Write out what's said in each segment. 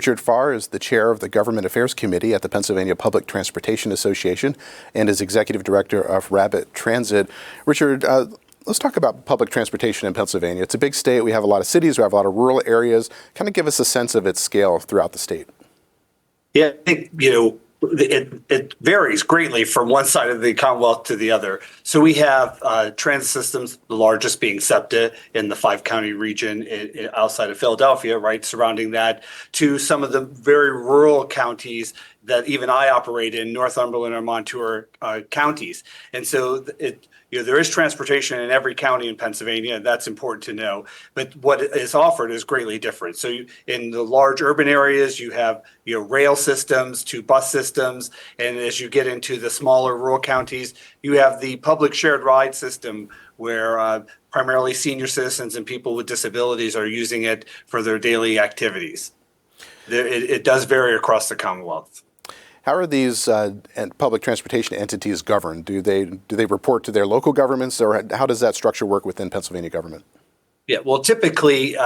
Richard Farr is the chair of the Government Affairs Committee at the Pennsylvania Public Transportation Association and is executive director of Rapid Transit. Richard, let's talk about public transportation in Pennsylvania. It's a big state. We have a lot of cities. We have a lot of rural areas. Kind of give us a sense of its scale throughout the state. Yeah, I think, it varies greatly from one side of the Commonwealth to the other. So we have transit systems, the largest being SEPTA in the 5-county region outside of Philadelphia, right, surrounding that, to some of the very rural counties that even I operate in, Northumberland or Montour counties. And so there is transportation in every county in Pennsylvania, and that's important to know. But what is offered is greatly different. So in the large urban areas, you have rail systems to bus systems, and as you get into the smaller rural counties, you have the public shared ride system, where primarily senior citizens and people with disabilities are using it for their daily activities. It does vary across the Commonwealth. How are these public transportation entities governed? Do they report to their local governments, or how does that structure work within Pennsylvania government? Yeah, well, typically,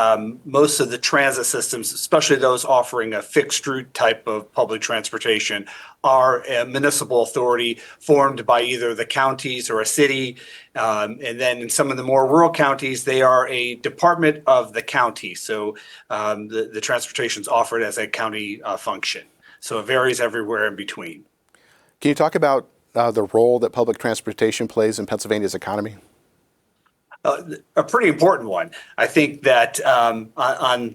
most of the transit systems, especially those offering a fixed route type of public transportation, are a municipal authority formed by either the counties or a city. And then in some of the more rural counties, they are a department of the county. So the transportation is offered as a county function. So it varies everywhere in between. Can you talk about the role that public transportation plays in Pennsylvania's economy? A pretty important one. I think that on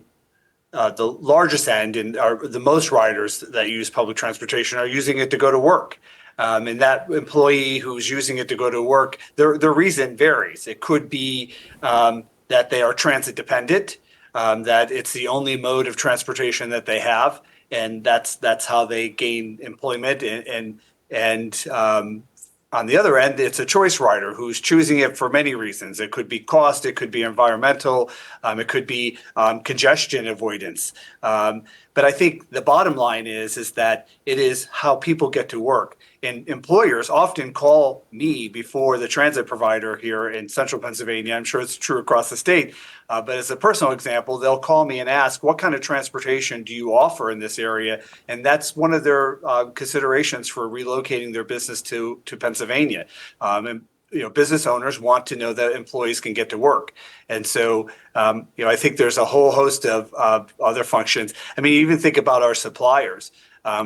the largest end, and the most riders that use public transportation are using it to go to work. And that employee who's using it to go to work, their reason varies. It could be that they are transit dependent, that it's the only mode of transportation that they have, and that's how they gain employment. And on the other end, it's a choice rider who's choosing it for many reasons. It could be cost, it could be environmental, it could be congestion avoidance. But I think the bottom line is that it is how people get to work. And employers often call me before the transit provider here in central Pennsylvania. I'm sure it's true across the state. But as a personal example, they'll call me and ask, what kind of transportation do you offer in this area? And that's one of their considerations for relocating their business to Pennsylvania. And business owners want to know that employees can get to work. And so, I think there's a whole host of other functions. I mean, even think about our suppliers.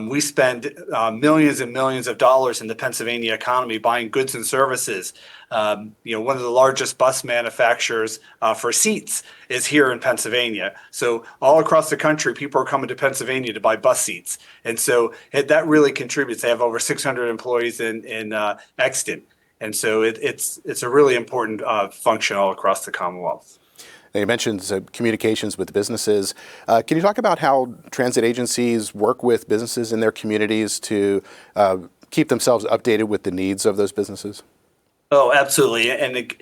We spend millions and millions of dollars in the Pennsylvania economy buying goods and services. One of the largest bus manufacturers for seats is here in Pennsylvania. So all across the country, people are coming to Pennsylvania to buy bus seats. And so that really contributes. They have over 600 employees in Exton. And so it's a really important function all across the Commonwealth. Now, you mentioned communications with businesses. Can you talk about how transit agencies work with businesses in their communities to keep themselves updated with the needs of those businesses? Oh, absolutely. And,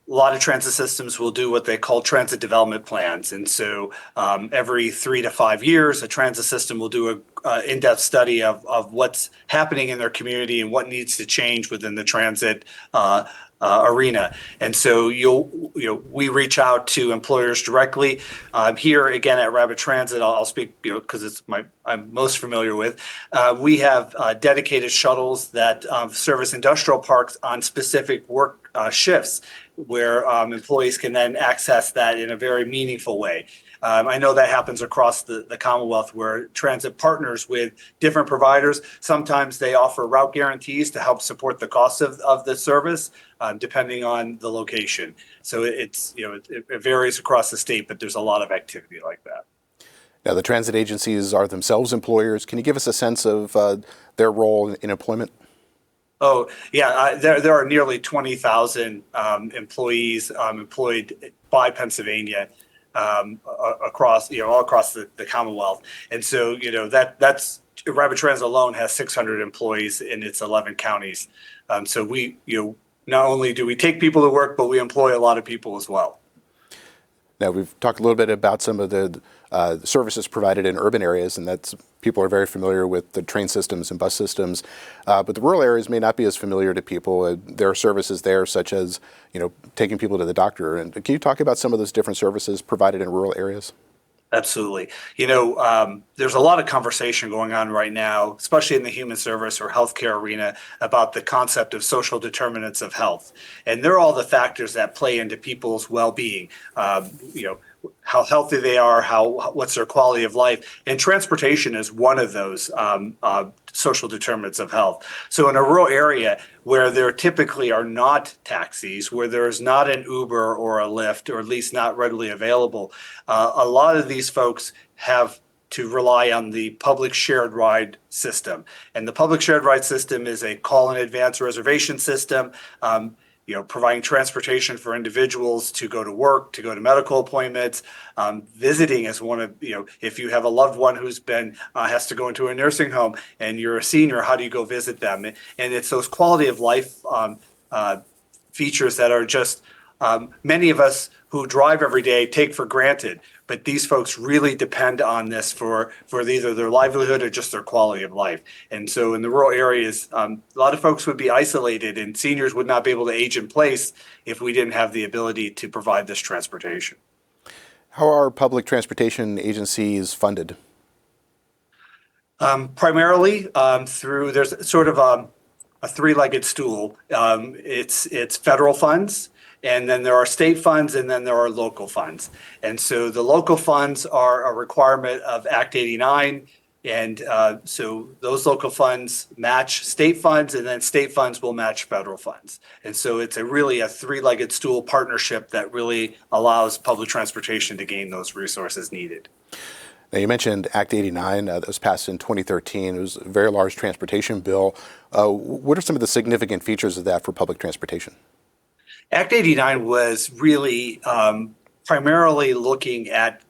a lot of transit systems will do what they call transit development plans. And so every 3 to 5 years, a transit system will do an in-depth study of what's happening in their community and what needs to change within the transit arena. And so we reach out to employers directly. Here again at Rapid Transit, I'll speak because it's I'm most familiar with. We have dedicated shuttles that service industrial parks on specific work shifts, where employees can then access that in a very meaningful way. I know that happens across the Commonwealth, where transit partners with different providers. Sometimes they offer route guarantees to help support the cost of the service, depending on the location. So it varies across the state, but there's a lot of activity like that. Now, the transit agencies are themselves employers. Can you give us a sense of their role in employment? Oh, yeah. There are nearly 20,000 employees employed by Pennsylvania across, all across the Commonwealth. And so, that's Rapid Transit alone has 600 employees in its 11 counties. So we, not only do we take people to work, but we employ a lot of people as well. Now, we've talked a little bit about some of the services provided in urban areas, and that's people are very familiar with the train systems and bus systems. But the rural areas may not be as familiar to people. There are services there, such as taking people to the doctor. And can you talk about some of those different services provided in rural areas? Absolutely. There's a lot of conversation going on right now, especially in the human service or healthcare arena, about the concept of social determinants of health. And they're all the factors that play into people's well-being. You know, how healthy they are, what's their quality of life, and transportation is one of those social determinants of health. So in a rural area where there typically are not taxis, where there is not an Uber or a Lyft, or at least not readily available, a lot of these folks have to rely on the public shared ride system. And the public shared ride system is a call in advance reservation system. Providing transportation for individuals to go to work, to go to medical appointments. Visiting is one of, if you have a loved one who's has to go into a nursing home and you're a senior, how do you go visit them? And it's those quality of life features that are just many of us who drive every day take for granted. But these folks really depend on this for either their livelihood or just their quality of life. And so in the rural areas, a lot of folks would be isolated, and seniors would not be able to age in place if we didn't have the ability to provide this transportation. How are public transportation agencies funded? Primarily through, there's sort of a three-legged stool. It's federal funds, and then there are state funds, and then there are local funds. And so the local funds are a requirement of Act 89. And so those local funds match state funds, and then state funds will match federal funds. And so it's really a three-legged stool partnership that really allows public transportation to gain those resources needed. Now, you mentioned Act 89 that was passed in 2013. It was a very large transportation bill. What are some of the significant features of that for public transportation? Act 89 was really primarily looking at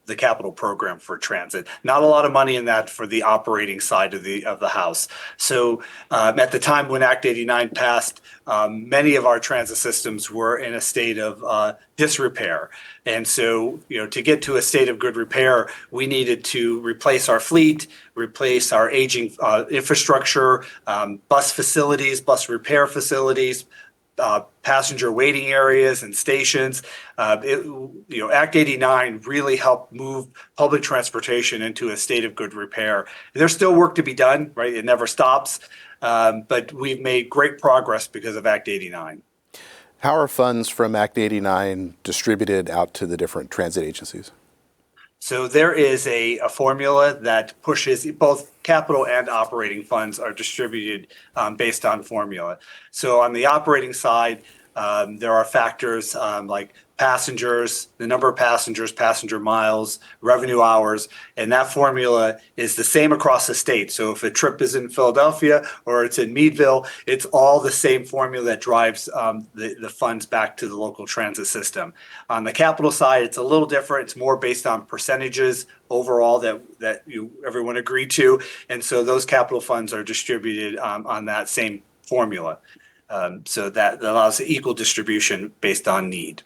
the capital program for transit. Not a lot of money in that for the operating side of the house. So at the time when Act 89 passed, many of our transit systems were in a state of disrepair. And so, to get to a state of good repair, we needed to replace our fleet, replace our aging infrastructure, bus facilities, bus repair facilities, passenger waiting areas and stations. Act 89 really helped move public transportation into a state of good repair. There's still work to be done, right? It never stops. But we've made great progress because of Act 89. How are funds from Act 89 distributed out to the different transit agencies? So there is a formula that pushes both capital and operating funds are distributed based on formula. So on the operating side, there are factors like passengers, the number of passengers, passenger miles, revenue hours, and that formula is the same across the state. So if a trip is in Philadelphia or it's in Meadville, it's all the same formula that drives the funds back to the local transit system. On the capital side, it's a little different. It's more based on percentages overall that everyone agreed to, and so those capital funds are distributed on that same formula. So that allows equal distribution based on need.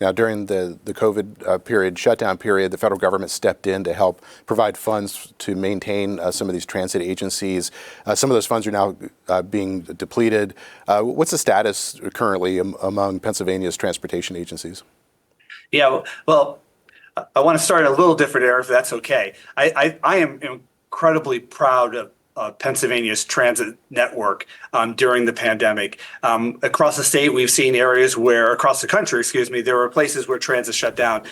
Now, during the COVID shutdown period, the federal government stepped in to help provide funds to maintain some of these transit agencies. Some of those funds are now being depleted. What's the status currently among Pennsylvania's transportation agencies? Yeah, well, I want to start in a little different area, if that's okay. I am incredibly proud of Pennsylvania's transit network during the pandemic. Across the state, we've seen areas across the country, there were places where transit shut down.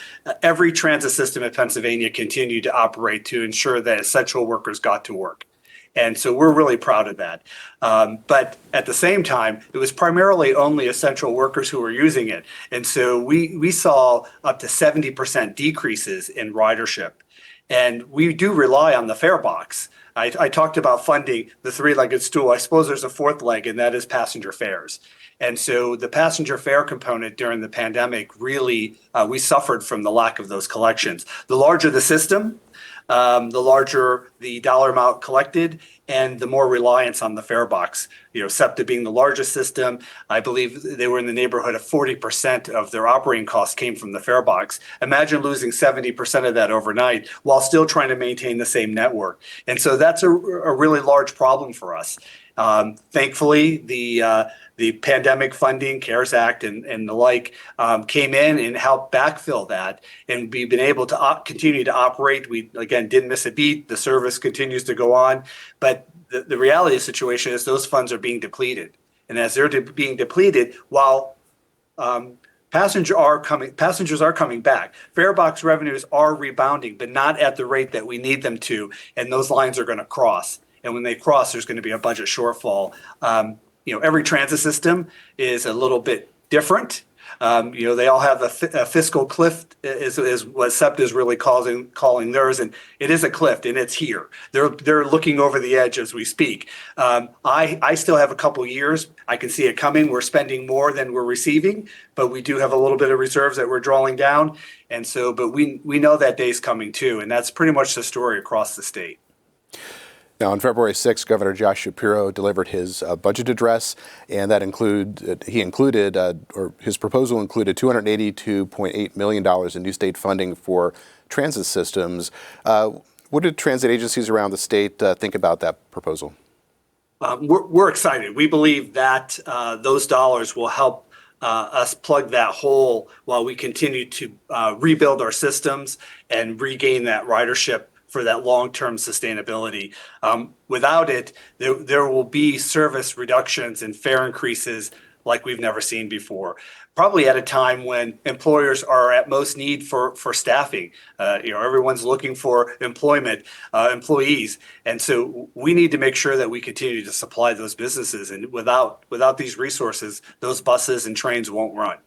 Every transit system in Pennsylvania continued to operate to ensure that essential workers got to work. And so we're really proud of that. But at the same time, it was primarily only essential workers who were using it. And so we saw up to 70% decreases in ridership. And we do rely on the fare box. I talked about funding the three-legged stool. I suppose there's a fourth leg, and that is passenger fares. And so the passenger fare component during the pandemic really, we suffered from the lack of those collections. The larger the system, the larger the dollar amount collected and the more reliance on the fare box. SEPTA being the largest system, I believe they were in the neighborhood of 40% of their operating costs came from the fare box. Imagine losing 70% of that overnight while still trying to maintain the same network. And so that's a really large problem for us. Thankfully, the pandemic funding, CARES Act, and the like came in and helped backfill that, and we've been able to continue to operate. We again didn't miss a beat. The service continues to go on, but the reality of the situation is those funds are being depleted, and as they're being depleted, while passengers are coming back. Fare box revenues are rebounding, but not at the rate that we need them to, and those lines are going to cross. And when they cross, there's going to be a budget shortfall. Every transit system is a little bit different. They all have a fiscal cliff, is what SEPTA is really calling theirs, and it is a cliff, and it's here. They're looking over the edge as we speak. I still have a couple years. I can see it coming. We're spending more than we're receiving, but we do have a little bit of reserves that we're drawing down, and so, but we know that day's coming too, and that's pretty much the story across the state. Now, on February 6th, Governor Josh Shapiro delivered his budget address, and that his proposal included $282.8 million in new state funding for transit systems. What did transit agencies around the state think about that proposal? We're excited. We believe that those dollars will help us plug that hole while we continue to rebuild our systems and regain that ridership for that long-term sustainability. Without it, there will be service reductions and fare increases like we've never seen before. Probably at a time when employers are at most need for staffing. Everyone's looking for employees. And so we need to make sure that we continue to supply those businesses. And without these resources, those buses and trains won't run.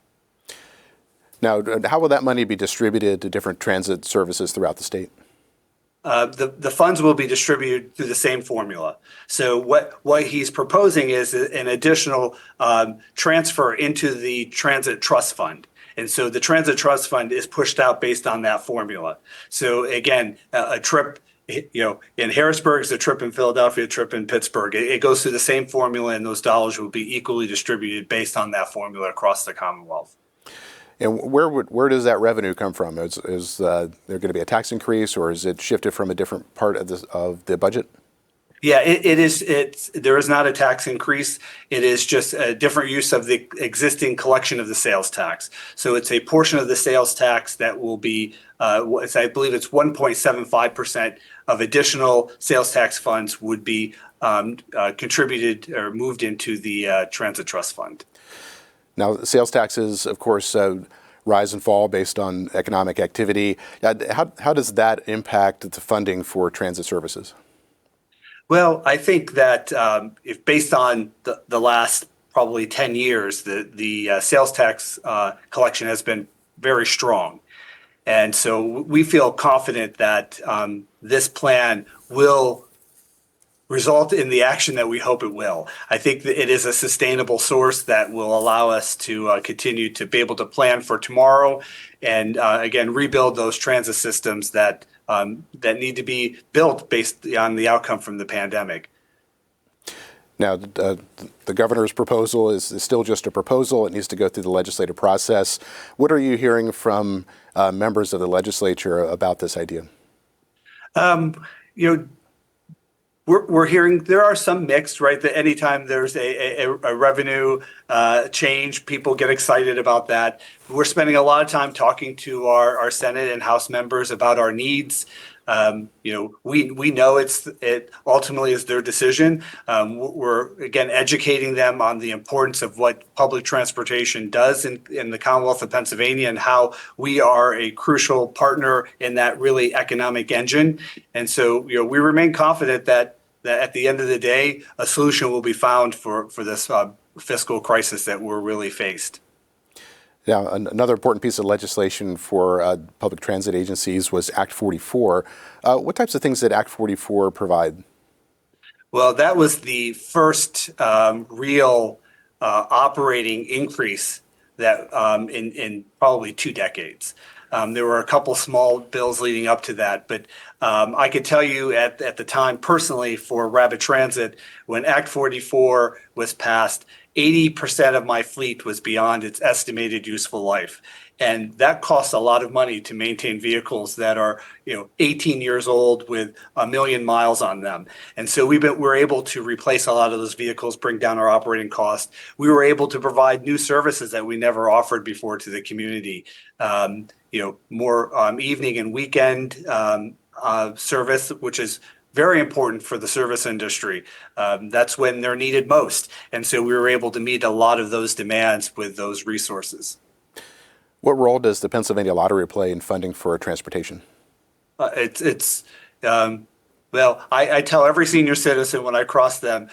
Now, how will that money be distributed to different transit services throughout the state? The funds will be distributed through the same formula. So what he's proposing is an additional transfer into the Transit Trust Fund. And so the Transit Trust Fund is pushed out based on that formula. So again, a trip in Harrisburg is a trip in Philadelphia, a trip in Pittsburgh. It goes through the same formula, and those dollars will be equally distributed based on that formula across the Commonwealth. And where does that revenue come from? Is there going to be a tax increase, or is it shifted from a different part of the budget? Yeah, it is. There is not a tax increase. It is just a different use of the existing collection of the sales tax. So it's a portion of the sales tax that will be, I believe it's 1.75% of additional sales tax funds would be contributed or moved into the Transit Trust Fund. Now, sales taxes, of course, rise and fall based on economic activity. How does that impact the funding for transit services? Well, I think that if based on the last probably 10 years, the sales tax collection has been very strong. And so we feel confident that this plan will result in the action that we hope it will. I think that it is a sustainable source that will allow us to continue to be able to plan for tomorrow and again rebuild those transit systems that need to be built based on the outcome from the pandemic. Now, the governor's proposal is still just a proposal. It needs to go through the legislative process. What are you hearing from members of the legislature about this idea? We're hearing there are some mixed, right? That anytime there's a revenue change, people get excited about that. We're spending a lot of time talking to our Senate and House members about our needs. We know it ultimately is their decision. We're again educating them on the importance of what public transportation does in the Commonwealth of Pennsylvania and how we are a crucial partner in that really economic engine. And so we remain confident that at the end of the day, a solution will be found for this fiscal crisis that we're really faced. Now, another important piece of legislation for public transit agencies was Act 44. What types of things did Act 44 provide? Well, that was the first real operating increase that in probably 2 decades. There were a couple small bills leading up to that, but I could tell you at the time personally for rapid transit, when Act 44 was passed, 80% of my fleet was beyond its estimated useful life. And that costs a lot of money to maintain vehicles that are, 18 years old with 1 million miles on them. And so we're able to replace a lot of those vehicles, bring down our operating costs. We were able to provide new services that we never offered before to the community. More evening and weekend service, which is very important for the service industry. That's when they're needed most. And so we were able to meet a lot of those demands with those resources. What role does the Pennsylvania Lottery play in funding for transportation? Well, I tell every senior citizen when I cross them,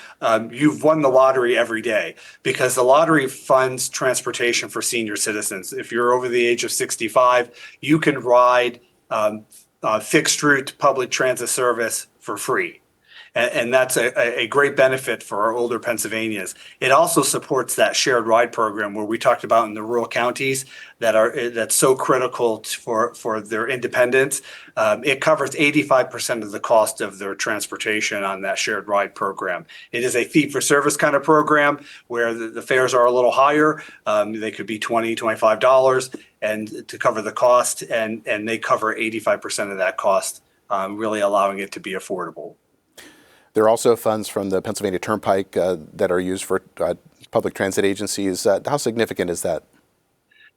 you've won the lottery every day, because the lottery funds transportation for senior citizens. If you're over the age of 65, you can ride fixed route public transit service for free. And that's a great benefit for our older Pennsylvanians. It also supports that shared ride program where we talked about in the rural counties that's so critical for their independence. It covers 85% of the cost of their transportation on that shared ride program. It is a fee for service kind of program where the fares are a little higher. They could be $20, $25 and to cover the cost, and they cover 85% of that cost, really allowing it to be affordable. There are also funds from the Pennsylvania Turnpike that are used for public transit agencies. How significant is that?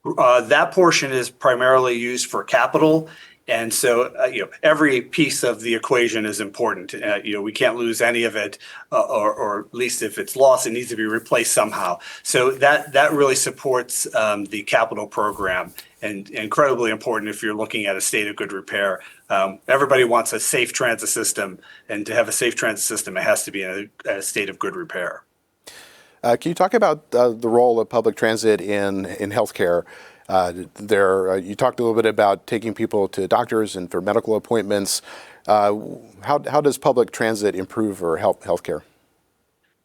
That portion is primarily used for capital. And so, every piece of the equation is important. We can't lose any of it, or at least if it's lost, it needs to be replaced somehow. So that really supports the capital program, and incredibly important if you're looking at a state of good repair. Everybody wants a safe transit system, and to have a safe transit system, it has to be in a state of good repair. Can you talk about the role of public transit in healthcare? You talked a little bit about taking people to doctors and for medical appointments. How does public transit improve or help healthcare?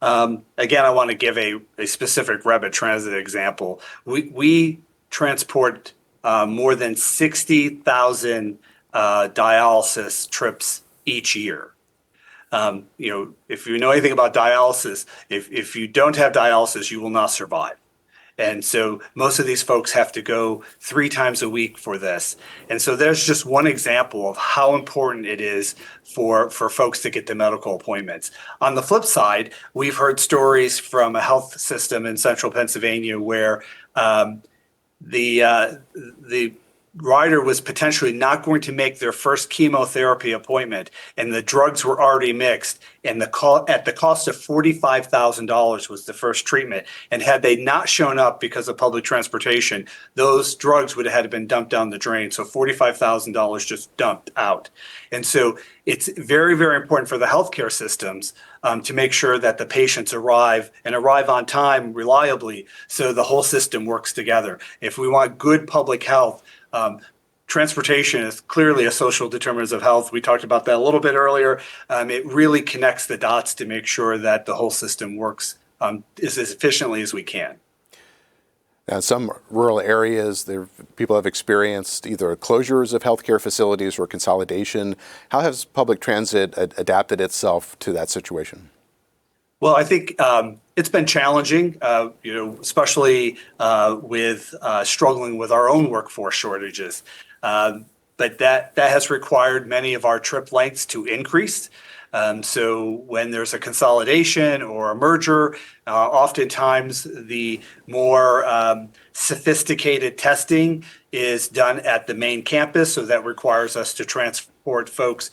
Again, I want to give a specific rapid transit example. We transport more than 60,000 dialysis trips each year. If you know anything about dialysis, if you don't have dialysis, you will not survive. And so most of these folks have to go 3 times a week for this. And so there's just one example of how important it is for folks to get to medical appointments. On the flip side, we've heard stories from a health system in central Pennsylvania where the rider was potentially not going to make their first chemotherapy appointment, and the drugs were already mixed, and at the cost of $45,000 was the first treatment. And had they not shown up because of public transportation, those drugs would have had to been dumped down the drain. So $45,000 just dumped out. And so it's very, very important for the healthcare systems to make sure that the patients arrive on time reliably, so the whole system works together. If we want good public health, transportation is clearly a social determinant of health. We talked about that a little bit earlier. It really connects the dots to make sure that the whole system works as efficiently as we can. Now, in some rural areas, people have experienced either closures of healthcare facilities or consolidation. How has public transit adapted itself to that situation? Well, I think it's been challenging, especially with struggling with our own workforce shortages. But that has required many of our trip lengths to increase. So when there's a consolidation or a merger, oftentimes the more sophisticated testing is done at the main campus. So that requires us to transport folks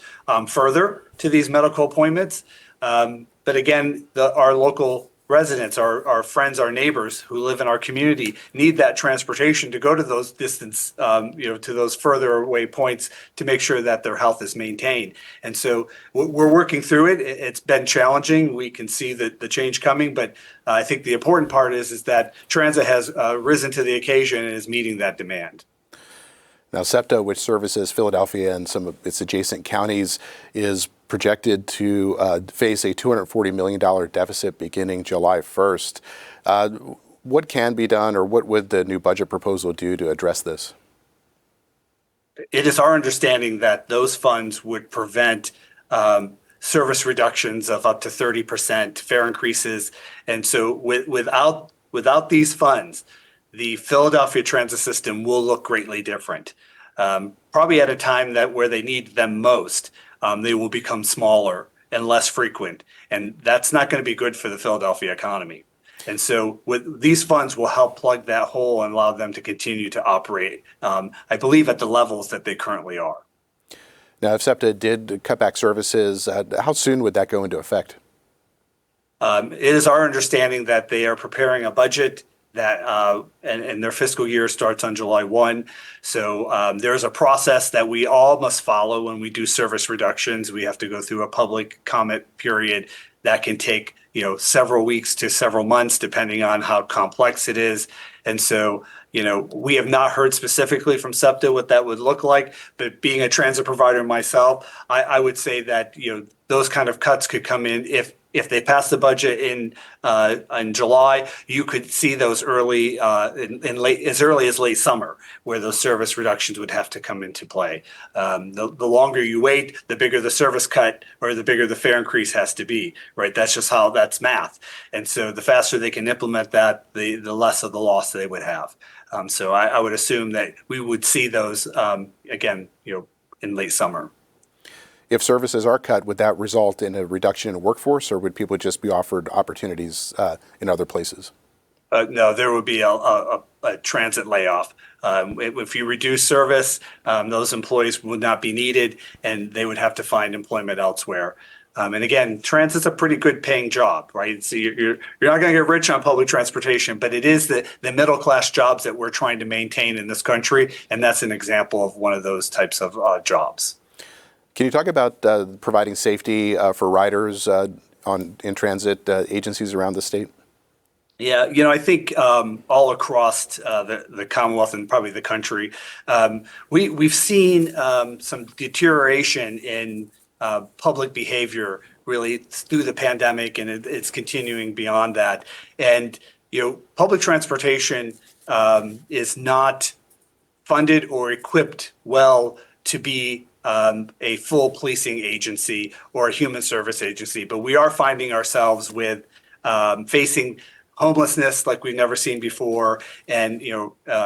further to these medical appointments. But again, our local residents, our friends, our neighbors who live in our community need that transportation to go to those to those further away points to make sure that their health is maintained. And so we're working through it. It's been challenging. We can see the change coming, but I think the important part is that transit has risen to the occasion and is meeting that demand. Now, SEPTA, which services Philadelphia and some of its adjacent counties, is projected to face a $240 million deficit beginning July 1st. What can be done, or what would the new budget proposal do to address this? It is our understanding that those funds would prevent service reductions of up to 30%, fare increases. And so without these funds, the Philadelphia transit system will look greatly different. Probably at a time that where they need them most, they will become smaller and less frequent. And that's not going to be good for the Philadelphia economy. And so with these funds will help plug that hole and allow them to continue to operate, I believe, at the levels that they currently are. Now, if SEPTA did cut back services, how soon would that go into effect? It is our understanding that they are preparing a budget that and their fiscal year starts on July 1. So there's a process that we all must follow when we do service reductions. We have to go through a public comment period that can take several weeks to several months, depending on how complex it is. And so we have not heard specifically from SEPTA what that would look like, but being a transit provider myself, I would say that those kind of cuts could come in if they pass the budget in July. You could see those early in late as early as late summer, where those service reductions would have to come into play. The longer you wait, the bigger the service cut or the bigger the fare increase has to be. Right? That's just how that's math. And so the faster they can implement that, the less of the loss they would have. So I would assume that we would see those again, in late summer. If services are cut, would that result in a reduction in workforce, or would people just be offered opportunities in other places? No, there would be a transit layoff. If you reduce service, those employees would not be needed, and they would have to find employment elsewhere. And again, transit's a pretty good paying job, right? So you're not going to get rich on public transportation, but it is the middle class jobs that we're trying to maintain in this country, and that's an example of one of those types of jobs. Can you talk about providing safety for riders in transit agencies around the state? Yeah, I think all across the Commonwealth and probably the country, we've seen some deterioration in public behavior really through the pandemic, and it's continuing beyond that. And public transportation is not funded or equipped well to be a full policing agency or a human service agency, but we are finding ourselves with facing homelessness like we've never seen before, and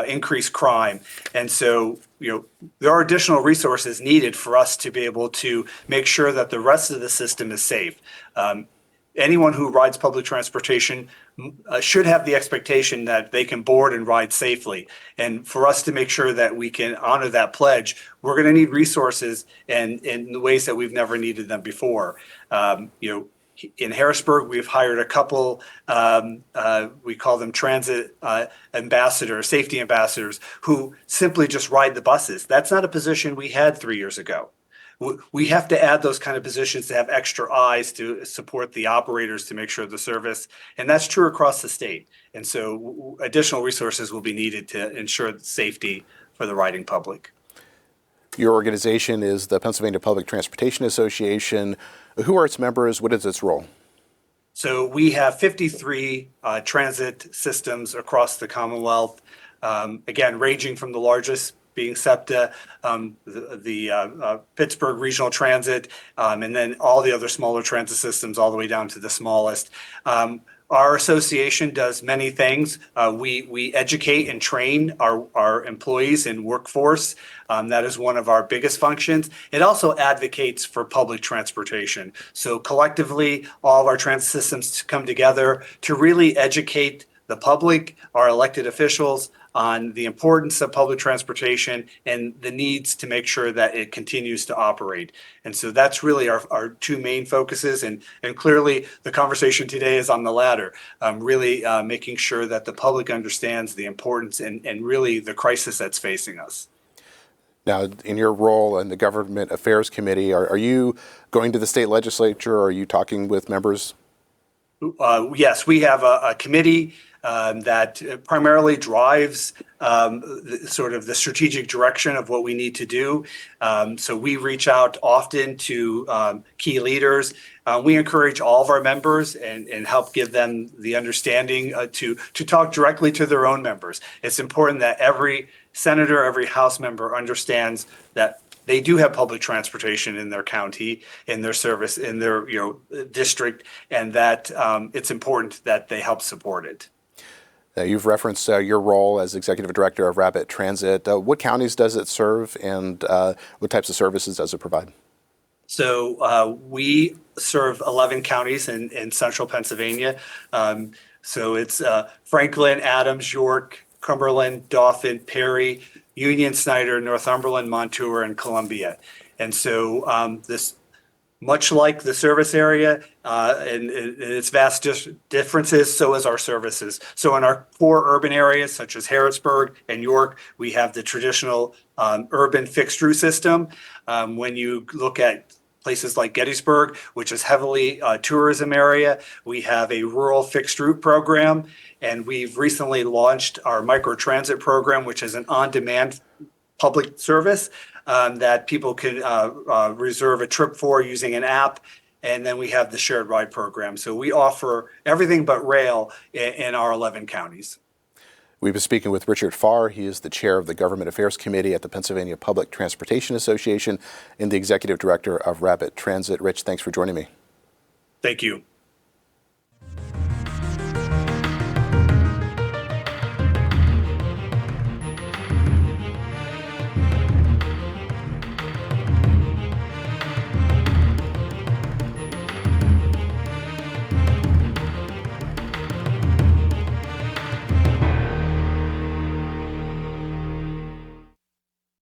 increased crime. And so there are additional resources needed for us to be able to make sure that the rest of the system is safe. Anyone who rides public transportation should have the expectation that they can board and ride safely. And for us to make sure that we can honor that pledge, we're going to need resources and in the ways that we've never needed them before. In Harrisburg, we've hired a couple, we call them transit ambassadors, safety ambassadors, who simply just ride the buses. That's not a position we had 3 years ago. We have to add those kind of positions to have extra eyes to support the operators to make sure the service, and that's true across the state. And so additional resources will be needed to ensure safety for the riding public. Your organization is the Pennsylvania Public Transportation Association. Who are its members? What is its role? So we have 53 transit systems across the Commonwealth, again, ranging from the largest being SEPTA, the Pittsburgh Regional Transit, and then all the other smaller transit systems all the way down to the smallest. Our association does many things. We educate and train our employees and workforce. That is one of our biggest functions. It also advocates for public transportation. So collectively, all of our transit systems come together to really educate the public, our elected officials, on the importance of public transportation and the needs to make sure that it continues to operate. And so that's really our two main focuses. And clearly the conversation today is on the latter, really making sure that the public understands the importance and really the crisis that's facing us. Now, in your role in the Government Affairs Committee, are you going to the state legislature? Are you talking with members? Yes, we have a committee that primarily drives sort of the strategic direction of what we need to do. So we reach out often to key leaders. We encourage all of our members and help give them the understanding to talk directly to their own members. It's important that every senator, every House member understands that they do have public transportation in their county, in their service, in their district, and that it's important that they help support it. You've referenced your role as executive director of Rapid Transit. What counties does it serve, and what types of services does it provide? So we serve 11 counties in central Pennsylvania. So it's Franklin, Adams, York, Cumberland, Dauphin, Perry, Union, Snyder, Northumberland, Montour, and Columbia. And so this, much like the service area and its vast differences, so is our services. So in our core urban areas, such as Harrisburg and York, we have the traditional urban fixed route system. When you look at places like Gettysburg, which is heavily tourism area, we have a rural fixed route program. And we've recently launched our microtransit program, which is an on-demand public service that people can reserve a trip for using an app. And then we have the shared ride program. So we offer everything but rail in our 11 counties. We've been speaking with Richard Farr. He is the chair of the Government Affairs Committee at the Pennsylvania Public Transportation Association and the executive director of Rapid Transit. Rich, thanks for joining me. Thank you.